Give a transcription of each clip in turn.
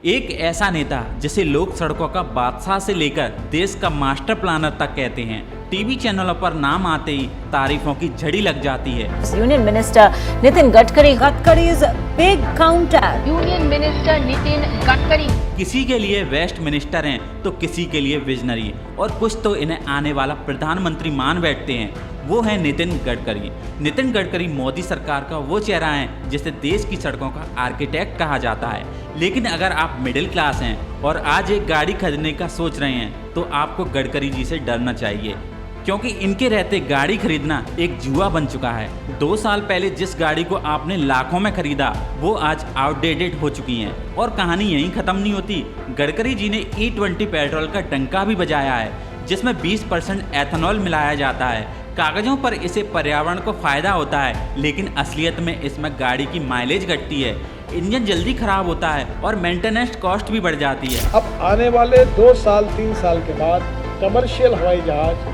एक ऐसा नेता जिसे लोग सड़कों का बादशाह से लेकर देश का मास्टर प्लानर तक कहते हैं। टीवी चैनलों पर नाम आते ही तारीफों की झड़ी लग जाती है। Union Minister Nitin Gadkari's big counter. Union minister Nitin Gadkari किसी के लिए वेस्ट मिनिस्टर हैं तो किसी के लिए विजनरी, और कुछ तो इन्हें आने वाला प्रधानमंत्री मान बैठते हैं। वो है नितिन गडकरी। नितिन गडकरी मोदी सरकार का वो चेहरा है जिसे देश की सड़कों का आर्किटेक्ट कहा जाता है। लेकिन अगर आप मिडिल क्लास हैं और आज एक गाड़ी खरीदने का सोच रहे हैं तो आपको गडकरी जी से डरना चाहिए, क्योंकि इनके रहते गाड़ी खरीदना एक जुआ बन चुका है। 2 साल पहले जिस गाड़ी को आपने लाखों में खरीदा वो आज आउटडेटेड हो चुकी हैं। और कहानी यहीं ख़त्म नहीं होती। गडकरी जी ने E20 पेट्रोल का डंका भी बजाया है, जिसमें 20% एथेनॉल मिलाया जाता है। कागजों पर इसे पर्यावरण को फ़ायदा होता है, लेकिन असलियत में इसमें गाड़ी की माइलेज घटती है, इंजन जल्दी खराब होता है और मेंटेनेंस कॉस्ट भी बढ़ जाती है। अब आने वाले 2 साल 3 साल के बाद कमर्शियल हवाई जहाज,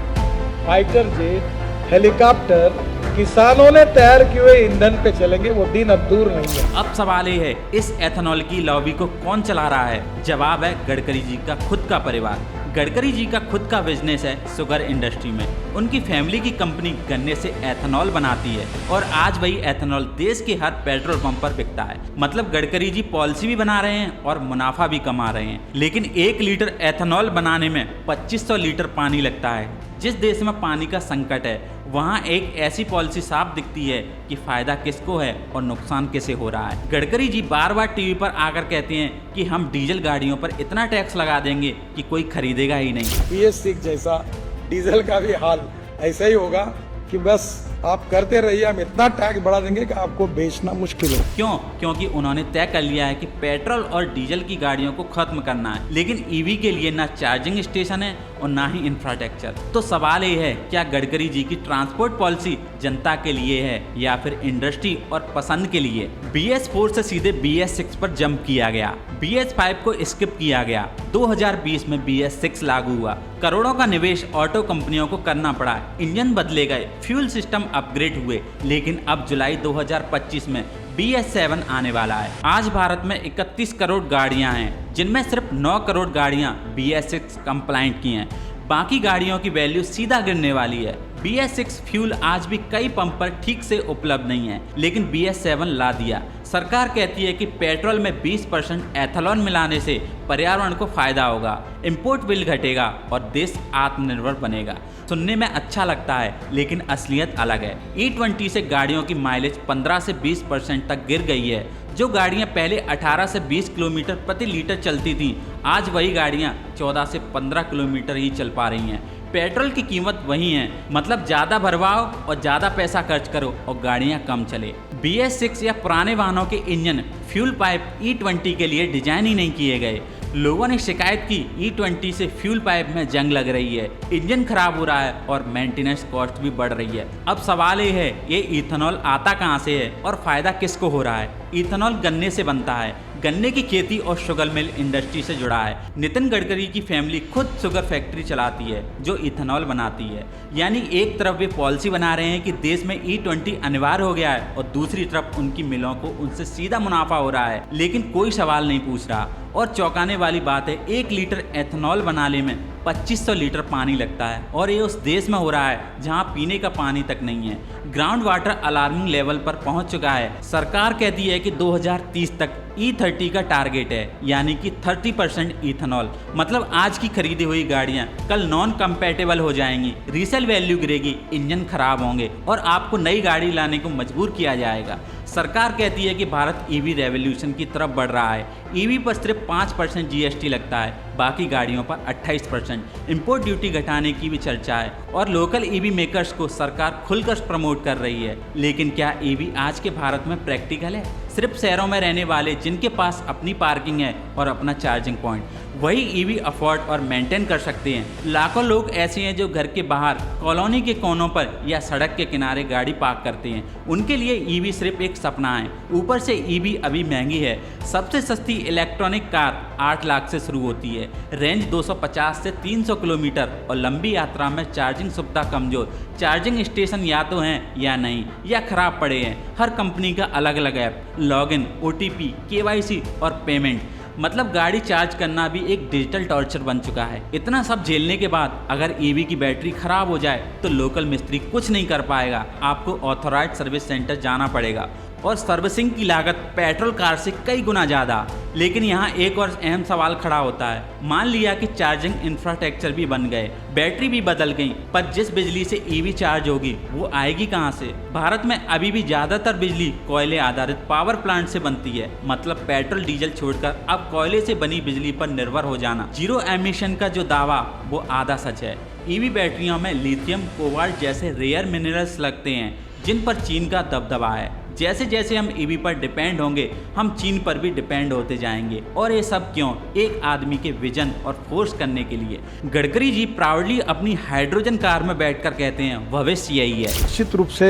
फाइटर जेट, हेलीकॉप्टर किसानों ने तैयार किए हुए ईंधन पे चलेंगे। वो दिन अब दूर नहीं है। अब सवाल ये है, इस एथेनॉल की लॉबी को कौन चला रहा है? जवाब है गडकरी जी का खुद का परिवार। गडकरी जी का खुद का बिजनेस है शुगर इंडस्ट्री में। उनकी फैमिली की कंपनी गन्ने से एथेनॉल बनाती है और आज वही एथेनॉल देश के हर पेट्रोल पंप पर बिकता है। मतलब गडकरी जी पॉलिसी भी बना रहे हैं और मुनाफा भी कमा रहे हैं। लेकिन 1 लीटर एथेनॉल बनाने में 2500 लीटर पानी लगता है। जिस देश में पानी का संकट है वहाँ एक ऐसी पॉलिसी साफ दिखती है कि फायदा किसको है और नुकसान किसे हो रहा है। गडकरी जी बार बार टीवी पर आकर कहते हैं कि हम डीजल गाड़ियों पर इतना टैक्स लगा देंगे कि कोई खरीदेगा ही नहीं। BS6 जैसा डीजल का भी हाल ऐसा ही होगा कि बस आप करते रहिए, हम इतना टैक्स बढ़ा देंगे कि आपको बेचना मुश्किल हो। क्यों? क्योंकि उन्होंने तय कर लिया है कि पेट्रोल और डीजल की गाड़ियों को खत्म करना है, लेकिन ईवी के लिए ना चार्जिंग स्टेशन है और ना ही इंफ्रास्ट्रक्चर। तो सवाल ये है, क्या गडकरी जी की ट्रांसपोर्ट पॉलिसी जनता के लिए है या फिर इंडस्ट्री और पसंद के लिए? BS4 से सीधे BS6 पर जंप किया गया, BS5 को स्किप किया गया। 2020 में BS6 लागू हुआ। करोड़ों का निवेश ऑटो कंपनियों को करना पड़ा, इंजन बदले गए, फ्यूल सिस्टम अपग्रेड हुए। लेकिन अब जुलाई 2025 में BS7 आने वाला है। आज भारत में 31 करोड़ गाड़ियां हैं, जिनमें सिर्फ 9 करोड़ गाड़ियां BS6 कंप्लाइंट की हैं। बाकी गाड़ियों की वैल्यू सीधा गिरने वाली है। BS6 फ्यूल आज भी कई पंप पर ठीक से उपलब्ध नहीं है, लेकिन BS7 ला दिया। सरकार कहती है कि पेट्रोल में 20% एथेनॉल मिलाने से पर्यावरण को फायदा होगा, इंपोर्ट बिल घटेगा और देश आत्मनिर्भर बनेगा। सुनने में अच्छा लगता है, लेकिन असलियत अलग है। E20 से गाड़ियों की माइलेज 15 से 20% तक गिर गई है। जो गाड़ियां पहले 18 से 20 किलोमीटर प्रति लीटर चलती थीं, आज वही गाड़ियां 14 से 15 किलोमीटर ही चल पा रही हैं। पेट्रोल की कीमत वही है, मतलब ज़्यादा भरवाओ और ज़्यादा पैसा खर्च करो और गाड़ियां कम चले। BS6 या पुराने वाहनों के इंजन फ्यूल पाइप E20 के लिए डिजाइन ही नहीं किए गए। लोगों ने शिकायत की E20 से फ्यूल पाइप में जंग लग रही है, इंजन खराब हो रहा है और मेंटेनेंस कॉस्ट भी बढ़ रही है। अब सवाल ये है, ये इथेनॉल आता कहाँ से है और फायदा किसको हो रहा है? इथेनॉल गन्ने से बनता है। गन्ने की खेती और शुगर मिल इंडस्ट्री से जुड़ा है। नितिन गडकरी की फैमिली खुद शुगर फैक्ट्री चलाती है जो इथेनॉल बनाती है। यानी एक तरफ वे पॉलिसी बना रहे हैं कि देश में E20 अनिवार्य हो गया है और दूसरी तरफ उनकी मिलों को उनसे सीधा मुनाफा हो रहा है, लेकिन कोई सवाल नहीं पूछ रहा। और चौंकाने वाली बात है, 1 लीटर एथेनॉल बनाने में 2500 लीटर पानी लगता है, और ये उस देश में हो रहा है जहां पीने का पानी तक नहीं है। ग्राउंड वाटर अलार्मिंग लेवल पर पहुंच चुका है। सरकार कहती है कि 2030 तक E30 का टारगेट है, यानी कि 30% इथेनॉल। मतलब आज की खरीदी हुई गाड़ियां कल नॉन कंपैटिबल हो जाएंगी, रीसेल वैल्यू गिरेगी, इंजन खराब होंगे और आपको नई गाड़ी लाने को मजबूर किया जाएगा। सरकार कहती है कि भारत EV रेवोल्यूशन की तरफ बढ़ रहा है। EV पर सिर्फ 5% GST लगता है, बाकी गाड़ियों पर 28%। इंपोर्ट ड्यूटी घटाने की भी चर्चा है और लोकल EV मेकर्स को सरकार खुलकर प्रमोट कर रही है। लेकिन क्या EV आज के भारत में प्रैक्टिकल है? सिर्फ शहरों में रहने वाले जिनके पास अपनी पार्किंग है और अपना चार्जिंग पॉइंट, वही EV अफोर्ड और मेंटेन कर सकते हैं। लाखों लोग ऐसे हैं जो घर के बाहर, कॉलोनी के कोनों पर या सड़क के किनारे गाड़ी पार्क करते हैं। उनके लिए EV सिर्फ एक सपना है। ऊपर से EV अभी महंगी है। सबसे सस्ती इलेक्ट्रॉनिक कार 8 लाख से शुरू होती है, रेंज 250 से 300 किलोमीटर और लंबी यात्रा में चार्जिंग सुविधा कमजोर। चार्जिंग स्टेशन या तो हैं या नहीं, या खराब पड़े हैं। हर कंपनी का अलग अलग ऐप, लॉगिन, OTP, KYC और पेमेंट। मतलब गाड़ी चार्ज करना भी एक डिजिटल टॉर्चर बन चुका है। इतना सब झेलने के बाद अगर ईवी की बैटरी खराब हो जाए तो लोकल मिस्त्री कुछ नहीं कर पाएगा, आपको ऑथोराइज्ड सर्विस सेंटर जाना पड़ेगा और सर्विसिंग की लागत पेट्रोल कार से कई गुना ज़्यादा। लेकिन यहाँ एक और अहम सवाल खड़ा होता है, मान लिया कि चार्जिंग इंफ्रास्ट्रक्चर भी बन गए, बैटरी भी बदल गई, पर जिस बिजली से ईवी चार्ज होगी वो आएगी कहाँ से? भारत में अभी भी ज़्यादातर बिजली कोयले आधारित पावर प्लांट से बनती है। मतलब पेट्रोल डीजल छोड़कर अब कोयले से बनी बिजली पर निर्भर हो जाना। जीरो एमिशन का जो दावा वो आधा सच है। ईवी बैटरियों में लिथियम, कोबाल्ट जैसे रेयर मिनरल्स लगते हैं जिन पर चीन का दबदबा है। जैसे जैसे हम ईवी पर डिपेंड होंगे हम चीन पर भी डिपेंड होते जाएंगे। और ये सब क्यों? एक आदमी के विजन और फोर्स करने के लिए। गडकरी जी प्राउडली अपनी हाइड्रोजन कार में बैठकर कहते हैं भविष्य यही है। निश्चित रूप से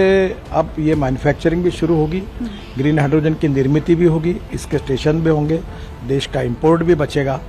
अब ये मैन्युफैक्चरिंग भी शुरू होगी, ग्रीन हाइड्रोजन की निर्मित भी होगी, इसके स्टेशन भी होंगे, देश का इंपोर्ट भी बचेगा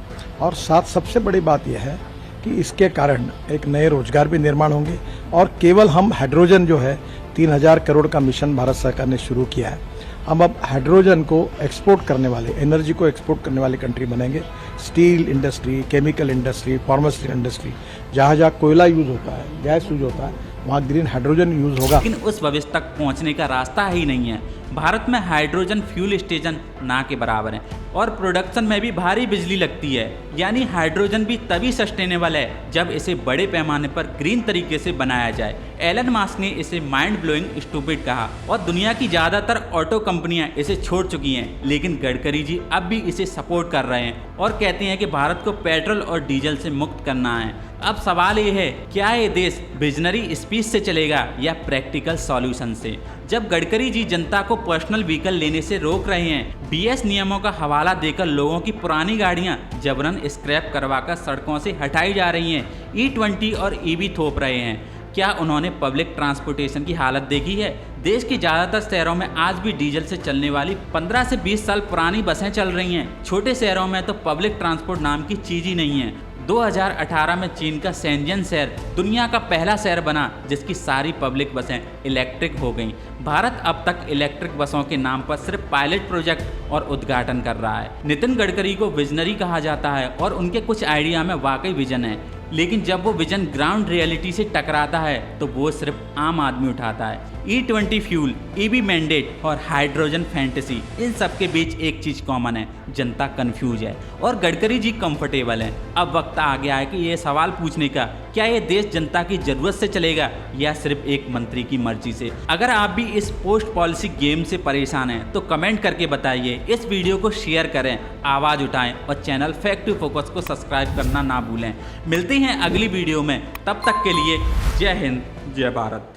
और साथ सबसे बड़ी बात यह है कि इसके कारण एक नए रोजगार भी निर्माण होंगे। और केवल हम हाइड्रोजन जो है 3000 करोड़ का मिशन भारत सरकार ने शुरू किया है, हम अब हाइड्रोजन को एक्सपोर्ट करने वाले, एनर्जी को एक्सपोर्ट करने वाली कंट्री बनेंगे। Steel industry, chemical industry, pharmaceutical industry, जहाँ जहाँ कोयला यूज होता है, गैस यूज होता है, वहाँ ग्रीन हाइड्रोजन यूज होगा। लेकिन उस भविष्य तक पहुँचने का रास्ता ही नहीं है। भारत में हाइड्रोजन फ्यूल स्टेशन ना के बराबर हैं और प्रोडक्शन में भी भारी बिजली लगती है। यानी हाइड्रोजन भी तभी सस्टेनेबल है जब इसे बड़े पैमाने पर ग्रीन तरीके से बनाया जाए। एलन मास्क ने इसे माइंड ब्लोइंग स्टूपिड कहा और दुनिया की ज़्यादातर ऑटो कंपनियां इसे छोड़ चुकी हैं। लेकिन गडकरी जी अब भी इसे सपोर्ट कर रहे हैं और कहते हैं कि भारत को पेट्रोल और डीजल से मुक्त करना है। अब सवाल ये है, क्या ये देश विजनरी स्पीच से चलेगा या प्रैक्टिकल सॉल्यूशन से? जब गडकरी जी जनता को पर्सनल व्हीकल लेने से रोक रहे हैं, बीएस नियमों का हवाला देकर लोगों की पुरानी गाड़ियां जबरन स्क्रैप करवाकर सड़कों से हटाई जा रही हैं, E20 और ईवी थोप रहे हैं, क्या उन्होंने पब्लिक ट्रांसपोर्टेशन की हालत देखी है? देश के ज़्यादातर शहरों में आज भी डीजल से चलने वाली 15 से 20 साल पुरानी बसें चल रही हैं। छोटे शहरों में तो पब्लिक ट्रांसपोर्ट नाम की चीज़ ही नहीं है। 2018 में चीन का शेंजन शहर दुनिया का पहला शहर बना जिसकी सारी पब्लिक बसें इलेक्ट्रिक हो गईं। भारत अब तक इलेक्ट्रिक बसों के नाम पर सिर्फ पायलट प्रोजेक्ट और उद्घाटन कर रहा है। नितिन गडकरी को विजनरी कहा जाता है और उनके कुछ आइडिया में वाकई विजन है, लेकिन जब वो विजन ग्राउंड रियलिटी से टकराता है तो वो सिर्फ आम आदमी उठाता है। E20 फ्यूल, ईवी मैंडेट और हाइड्रोजन फैंटेसी, इन सब के बीच एक चीज़ कॉमन है, जनता कंफ्यूज है और गडकरी जी कंफर्टेबल हैं। अब वक्त आ गया है कि ये सवाल पूछने का, क्या ये देश जनता की ज़रूरत से चलेगा या सिर्फ एक मंत्री की मर्जी से? अगर आप भी इस पोस्ट पॉलिसी गेम से परेशान हैं तो कमेंट करके बताइए, इस वीडियो को शेयर करें, आवाज़ उठाएं और चैनल फैक्ट टू फोकस को सब्सक्राइब करना ना भूलें। मिलते हैं अगली वीडियो में, तब तक के लिए जय हिंद, जय भारत।